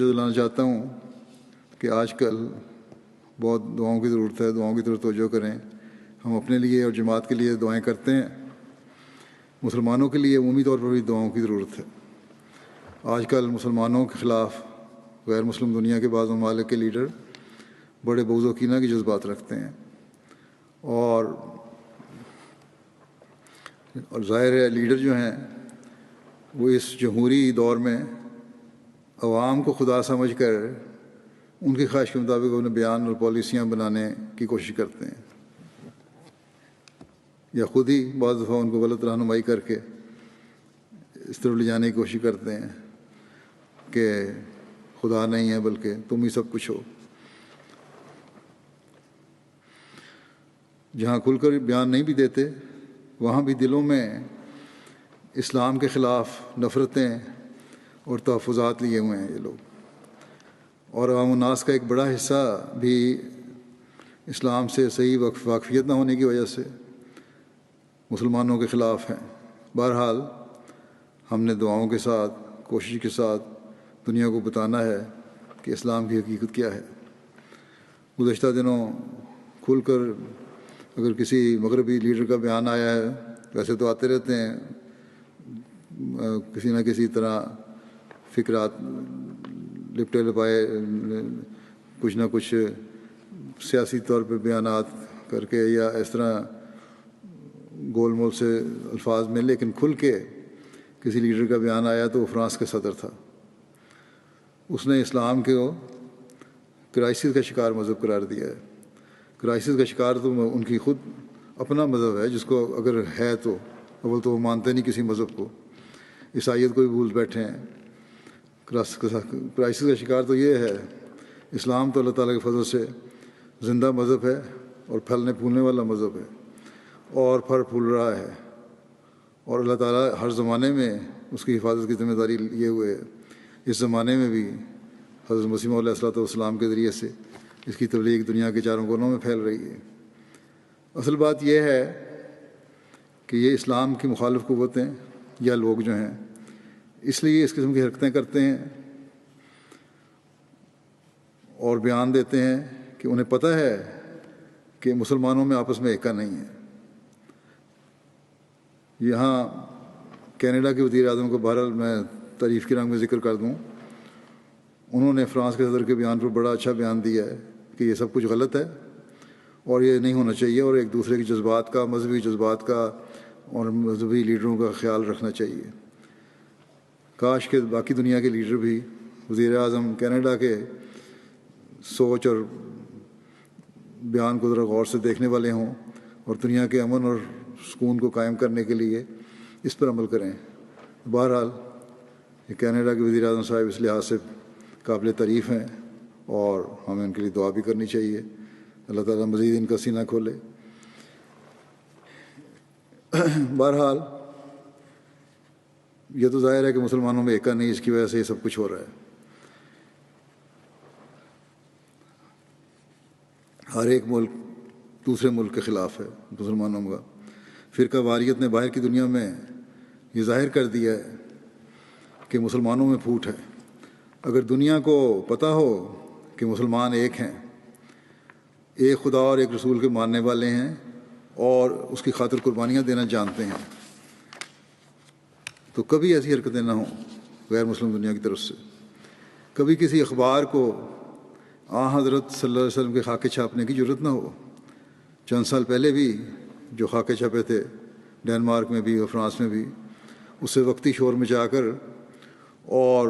دلانا چاہتا ہوں کہ آج کل بہت دعاؤں کی ضرورت ہے، دعاؤں کی طرف توجہ کریں۔ ہم اپنے لیے اور جماعت کے لیے دعائیں کرتے ہیں، مسلمانوں کے لیے عمومی طور پر بھی دعاؤں کی ضرورت ہے۔ آج کل مسلمانوں کے خلاف غیر مسلم دنیا کے بعض ممالک کے لیڈر بڑے بغض و کینہ کے جذبات رکھتے ہیں، اور ظاہر ہے لیڈر جو ہیں وہ اس جمہوری دور میں عوام کو خدا سمجھ کر ان کی خواہش کے مطابق انہیں بیان اور پالیسیاں بنانے کی کوشش کرتے ہیں، یا خود ہی بعض دفعہ ان کو غلط رہنمائی کر کے اس طرف لے جانے کی کوشش کرتے ہیں کہ خدا نہیں ہے بلکہ تم ہی سب کچھ ہو۔ جہاں کھل کر بیان نہیں بھی دیتے وہاں بھی دلوں میں اسلام کے خلاف نفرتیں اور تحفظات لیے ہوئے ہیں یہ لوگ، اور عوام الناس کا ایک بڑا حصہ بھی اسلام سے صحیح واقفیت نہ ہونے کی وجہ سے مسلمانوں کے خلاف ہیں۔ بہرحال ہم نے دعاؤں کے ساتھ، کوشش کے ساتھ دنیا کو بتانا ہے کہ اسلام کی حقیقت کیا ہے۔ گزشتہ دنوں کھل کر اگر کسی مغربی لیڈر کا بیان آیا ہے، ویسے تو آتے رہتے ہیں کسی نہ کسی طرح فکرات لپٹے لپائے، کچھ نہ کچھ سیاسی طور پہ بیانات کر کے یا اس طرح گول مول سے الفاظ میں، لیکن کھل کے کسی لیڈر کا بیان آیا تو وہ فرانس کا صدر تھا۔ اس نے اسلام کو کرائسس کا شکار مذہب قرار دیا ہے۔ کرائسس کا شکار تو ان کی خود اپنا مذہب ہے، جس کو اگر ہے تو اول تو وہ مانتے نہیں کسی مذہب کو، عیسائیت کو بھی بھول بیٹھے ہیں۔ کرائسس کا شکار تو یہ ہے۔ اسلام تو اللہ تعالیٰ کے فضل سے زندہ مذہب ہے اور پھلنے پھولنے والا مذہب ہے، اور پھل پھول رہا ہے، اور اللہ تعالیٰ ہر زمانے میں اس کی حفاظت کی ذمہ داری لیے ہوئے ہے۔ اس زمانے میں بھی حضرت مسیح علیہ الصلوۃ والسلام کے ذریعے سے اس کی تبلیغ دنیا کے چاروں کونوں میں پھیل رہی ہے۔ اصل بات یہ ہے کہ یہ اسلام کی مخالف قوتیں یا لوگ جو ہیں اس لیے اس قسم کی حرکتیں کرتے ہیں اور بیان دیتے ہیں کہ انہیں پتہ ہے کہ مسلمانوں میں آپس میں ایکا نہیں ہے۔ یہاں کینیڈا کے وزیر اعظم کو بہرحال میں تعریف کی رنگ میں ذکر کر دوں، انہوں نے فرانس کے صدر کے بیان پر بڑا اچھا بیان دیا ہے کہ یہ سب کچھ غلط ہے اور یہ نہیں ہونا چاہیے، اور ایک دوسرے کے جذبات کا، مذہبی جذبات کا اور مذہبی لیڈروں کا خیال رکھنا چاہیے۔ کاش کہ باقی دنیا کے لیڈر بھی وزیر اعظم کینیڈا کے سوچ اور بیان کو ذرا غور سے دیکھنے والے ہوں اور دنیا کے امن اور سکون کو قائم کرنے کے لیے اس پر عمل کریں۔ بہرحال یہ کینیڈا کے وزیر اعظم صاحب اس لحاظ سے قابل تعریف ہیں اور ہمیں ان کے لیے دعا بھی کرنی چاہیے۔ اللہ تعالیٰ مزید ان کا سینہ کھولے۔ بہرحال یہ تو ظاہر ہے کہ مسلمانوں میں ایکا نہیں، اس کی وجہ سے یہ سب کچھ ہو رہا ہے۔ ہر ایک ملک دوسرے ملک کے خلاف ہے مسلمانوں کا۔ فرقہ واریت نے باہر کی دنیا میں یہ ظاہر کر دیا ہے کہ مسلمانوں میں پھوٹ ہے۔ اگر دنیا کو پتہ ہو کہ مسلمان ایک ہیں، ایک خدا اور ایک رسول کے ماننے والے ہیں اور اس کی خاطر قربانیاں دینا جانتے ہیں، تو کبھی ایسی حرکتیں نہ ہوں غیر مسلم دنیا کی طرف سے۔ کبھی کسی اخبار کو حضرت صلی اللہ علیہ وسلم کے خاکے چھاپنے کی ضرورت نہ ہو۔ چند سال پہلے بھی جو خاکے چھپے تھے ڈنمارک میں بھی اور فرانس میں بھی، اس سے وقتی شور مچا کر اور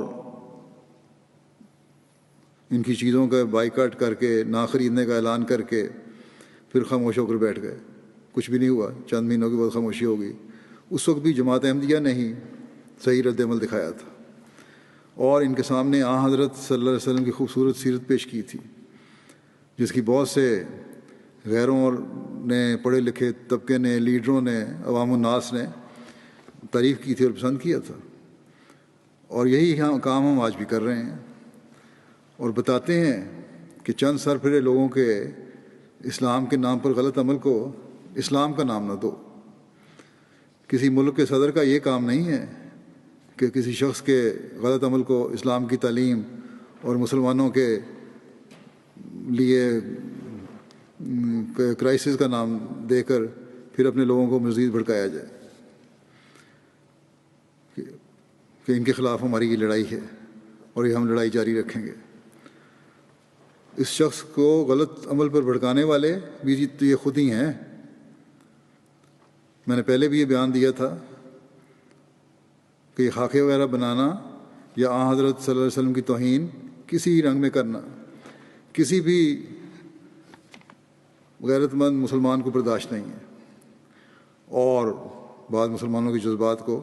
ان کی چیزوں کا بائیکاٹ کر کے، نہ خریدنے کا اعلان کر کے پھر خاموش ہو کر بیٹھ گئے، کچھ بھی نہیں ہوا۔ چند مہینوں کے بعد خاموشی ہو گئی۔ اس وقت بھی جماعت احمدیہ نے ہی صحیح رد عمل دکھایا تھا اور ان کے سامنے حضرت صلی اللہ علیہ وسلم کی خوبصورت سیرت پیش کی تھی، جس کی بہت سے غیروں نے، پڑھے لکھے طبقے نے، لیڈروں نے، عوام الناس نے تعریف کی تھی اور پسند کیا تھا۔ اور یہی کام ہم آج بھی کر رہے ہیں اور بتاتے ہیں کہ چند سر پھرے لوگوں کے اسلام کے نام پر غلط عمل کو اسلام کا نام نہ دو۔ کسی ملک کے صدر کا یہ کام نہیں ہے کہ کسی شخص کے غلط عمل کو اسلام کی تعلیم اور مسلمانوں کے لیے کرائسس کا نام دے کر پھر اپنے لوگوں کو مزید بھڑکایا جائے کہ ان کے خلاف ہماری یہ لڑائی ہے اور یہ ہم لڑائی جاری رکھیں گے۔ اس شخص کو غلط عمل پر بھڑکانے والے بھی یہ خود ہی ہیں۔ میں نے پہلے بھی یہ بیان دیا تھا کہ یہ خاکے وغیرہ بنانا یا آن حضرت صلی اللہ علیہ وسلم کی توہین کسی رنگ میں کرنا کسی بھی غیرت مند مسلمان کو برداشت نہیں ہے، اور بعض مسلمانوں کے جذبات کو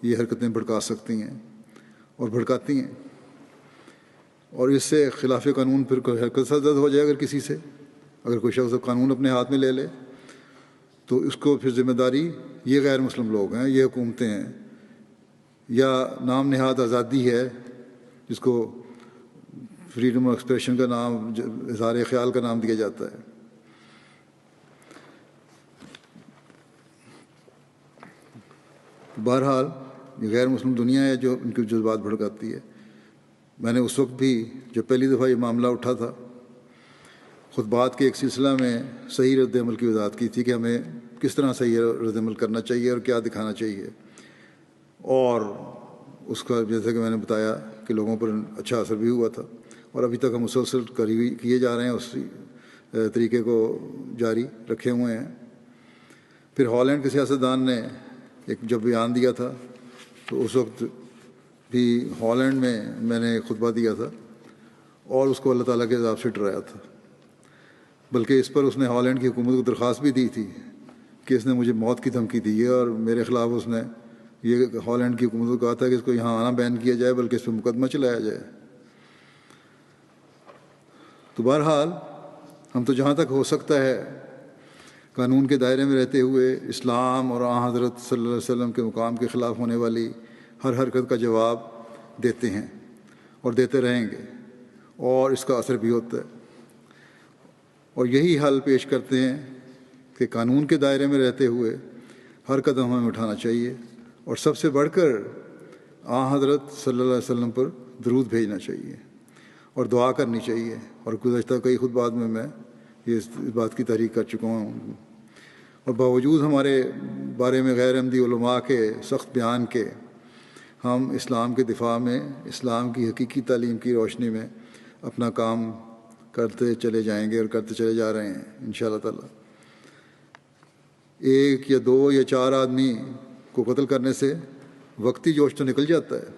یہ حرکتیں بھڑکا سکتی ہیں اور بھڑکاتی ہیں، اور اس سے خلاف قانون پھر کوئی حرکت صدر ہو جائے۔ اگر کسی سے اگر کوئی شخص قانون اپنے ہاتھ میں لے لے تو اس کو پھر ذمہ داری یہ غیر مسلم لوگ ہیں، یہ حکومتیں ہیں، یا نام نہاد آزادی ہے جس کو فریڈم آف ایکسپریشن کا نام، اظہار خیال کا نام دیا جاتا ہے۔ بہرحال یہ غیر مسلم دنیا ہے جو ان کے جذبات بھڑکاتی ہے۔ میں نے اس وقت بھی جب پہلی دفعہ یہ معاملہ اٹھا تھا خطبات کے ایک سلسلہ میں صحیح رد عمل کی وضاحت کی تھی کہ ہمیں کس طرح صحیح رد عمل کرنا چاہیے اور کیا دکھانا چاہیے، اور اس کا جیسے کہ میں نے بتایا کہ لوگوں پر اچھا اثر بھی ہوا تھا، اور ابھی تک ہم مسلسل کیے جا رہے ہیں، اسی طریقے کو جاری رکھے ہوئے ہیں۔ پھر ہالینڈ کے سیاستدان نے ایک جب بیان دیا تھا تو اس وقت بھی ہالینڈ میں نے ایک خطبہ دیا تھا اور اس کو اللہ تعالیٰ کے عذاب سے ڈرایا تھا، بلکہ اس پر اس نے ہالینڈ کی حکومت کو درخواست بھی دی تھی کہ اس نے مجھے موت کی دھمکی دی ہے، اور میرے خلاف اس نے یہ ہالینڈ کی حکومت کو کہا تھا کہ اس کو یہاں آنا بین کیا جائے، بلکہ اس پہ مقدمہ چلایا جائے۔ تو بہرحال ہم تو جہاں تک ہو سکتا ہے قانون کے دائرے میں رہتے ہوئے اسلام اور آن حضرت صلی اللہ علیہ وسلم کے مقام کے خلاف ہونے والی ہر حرکت کا جواب دیتے ہیں اور دیتے رہیں گے، اور اس کا اثر بھی ہوتا ہے، اور یہی حل پیش کرتے ہیں کہ قانون کے دائرے میں رہتے ہوئے ہر قدم ہمیں اٹھانا چاہیے، اور سب سے بڑھ کر آن حضرت صلی اللہ علیہ وسلم پر درود بھیجنا چاہیے اور دعا کرنی چاہیے، اور گزشتہ کئی خطبات میں اس بات کی تحریک کر چکا ہوں۔ اور باوجود ہمارے بارے میں غیر احمدی علماء کے سخت بیان کے، ہم اسلام کے دفاع میں اسلام کی حقیقی تعلیم کی روشنی میں اپنا کام کرتے چلے جائیں گے اور کرتے چلے جا رہے ہیں انشاءاللہ تعالی۔ ایک یا دو یا چار آدمی کو قتل کرنے سے وقتی جوش تو نکل جاتا ہے،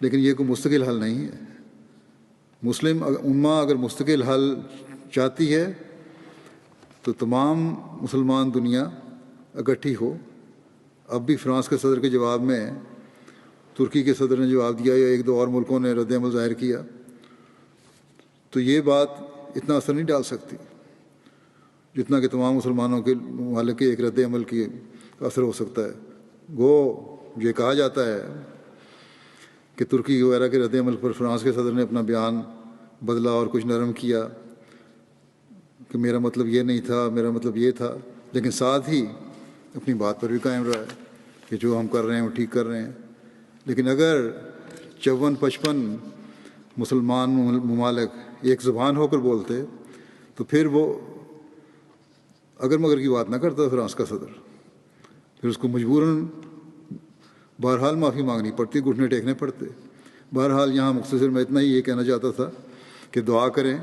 لیکن یہ کوئی مستقل حل نہیں ہے۔ مسلم امہ اگر مستقل حل چاہتی ہے تو تمام مسلمان دنیا اکٹھی ہو۔ اب بھی فرانس کے صدر کے جواب میں ترکی کے صدر نے جواب دیا یا ایک دو اور ملکوں نے رد عمل ظاہر کیا، تو یہ بات اتنا اثر نہیں ڈال سکتی جتنا کہ تمام مسلمانوں کے ممالک کے ایک رد عمل کی اثر ہو سکتا ہے۔ گو یہ کہا جاتا ہے کہ ترکی وغیرہ کے رد عمل پر فرانس کے صدر نے اپنا بیان بدلا اور کچھ نرم کیا کہ میرا مطلب یہ نہیں تھا، میرا مطلب یہ تھا، لیکن ساتھ ہی اپنی بات پر بھی قائم رہا ہے کہ جو ہم کر رہے ہیں وہ ٹھیک کر رہے ہیں۔ لیکن اگر 54-55 مسلمان ممالک ایک زبان ہو کر بولتے تو پھر وہ اگر مگر کی بات نہ کرتا فرانس کا صدر، پھر اس کو مجبوراً بہرحال معافی مانگنی پڑتی، گھٹنے ٹیکنے پڑتے۔ بہرحال یہاں مختصر میں اتنا ہی یہ کہنا چاہتا تھا کہ دعا کریں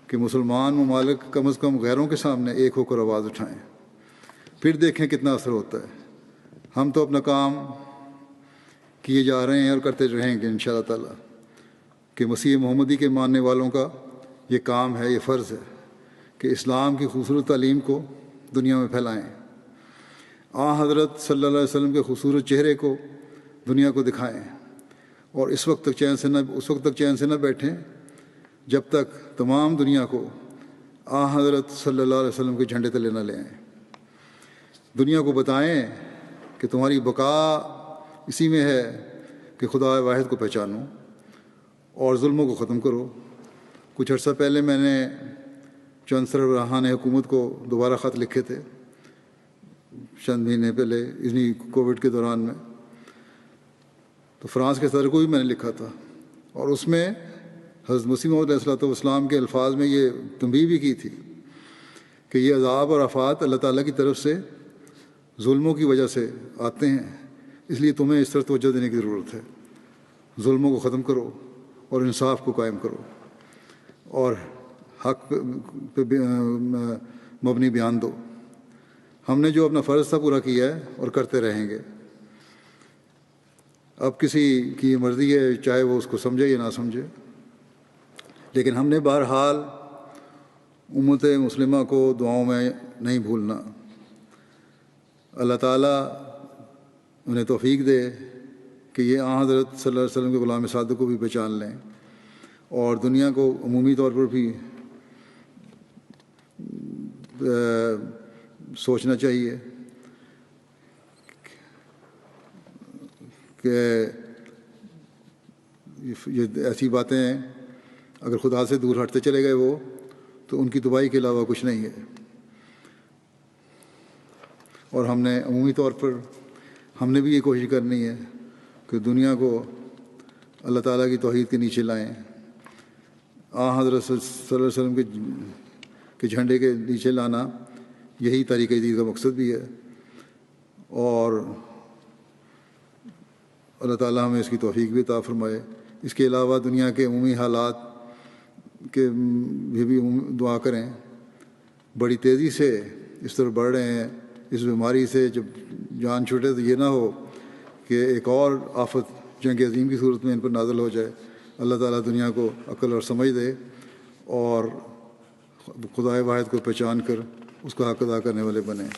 کہ مسلمان ممالک کم از کم غیروں کے سامنے ایک ہو کر آواز اٹھائیں، پھر دیکھیں کتنا اثر ہوتا ہے۔ ہم تو اپنا کام کیے جا رہے ہیں اور کرتے رہیں گے انشاءاللہ تعالی، کہ مسیح محمدی کے ماننے والوں کا یہ کام ہے، یہ فرض ہے کہ اسلام کی خوبصورت تعلیم کو دنیا میں پھیلائیں، آن حضرت صلی اللہ علیہ وسلم کے خوبصورت چہرے کو دنیا کو دکھائیں، اور اس وقت تک چین سے نہ بیٹھیں جب تک تمام دنیا کو آن حضرت صلی اللہ علیہ وسلم کے جھنڈے تلے نہ لے آئیں۔ دنیا کو بتائیں کہ تمہاری بقا اسی میں ہے کہ خدا واحد کو پہچانو اور ظلموں کو ختم کرو۔ کچھ عرصہ پہلے میں نے چند سربراہان حکومت کو دوبارہ خط لکھے تھے، چند مہینے پہلے انہی کووڈ کے دوران میں، تو فرانس کے صدر کو بھی میں نے لکھا تھا، اور اس میں حضرت مسیح موعود علیہ الصلوۃ والسلام کے الفاظ میں یہ تنبیہ بھی کی تھی کہ یہ عذاب اور آفات اللہ تعالیٰ کی طرف سے ظلموں کی وجہ سے آتے ہیں، اس لیے تمہیں اس طرح توجہ دینے کی ضرورت ہے۔ ظلموں کو ختم کرو اور انصاف کو قائم کرو اور حق پہ مبنی بیان دو۔ ہم نے جو اپنا فرض تھا پورا کیا ہے اور کرتے رہیں گے۔ اب کسی کی مرضی ہے، چاہے وہ اس کو سمجھے یا نہ سمجھے، لیکن ہم نے بہرحال امت مسلمہ کو دعاؤں میں نہیں بھولنا۔ اللہ تعالیٰ انہیں توفیق دے کہ یہ حضرت صلی اللہ علیہ وسلم کے غلام صادق کو بھی پہچان لیں، اور دنیا کو عمومی طور پر بھی سوچنا چاہیے کہ یہ ایسی باتیں ہیں اگر خدا سے دور ہٹتے چلے گئے وہ، تو ان کی تباہی کے علاوہ کچھ نہیں ہے۔ اور ہم نے عمومی طور پر ہم نے بھی یہ کوشش کرنی ہے کہ دنیا کو اللہ تعالیٰ کی توحید کے نیچے لائیں۔ حضرت صلی اللہ علیہ وسلم کے جھنڈے کے نیچے لانا یہی طریقہ جدید کا مقصد بھی ہے، اور اللہ تعالیٰ ہمیں اس کی توفیق بھی عطا فرمائے۔ اس کے علاوہ دنیا کے عمومی حالات کے بھی دعا کریں۔ بڑی تیزی سے اس طرح بڑھ رہے ہیں، اس بیماری سے جب جان چھوٹے تو یہ نہ ہو کہ ایک اور آفت جنگ عظیم کی صورت میں ان پر نازل ہو جائے۔ اللہ تعالیٰ دنیا کو عقل اور سمجھ دے اور خدائے واحد کو پہچان کر اس کا حق ادا کرنے والے بنیں۔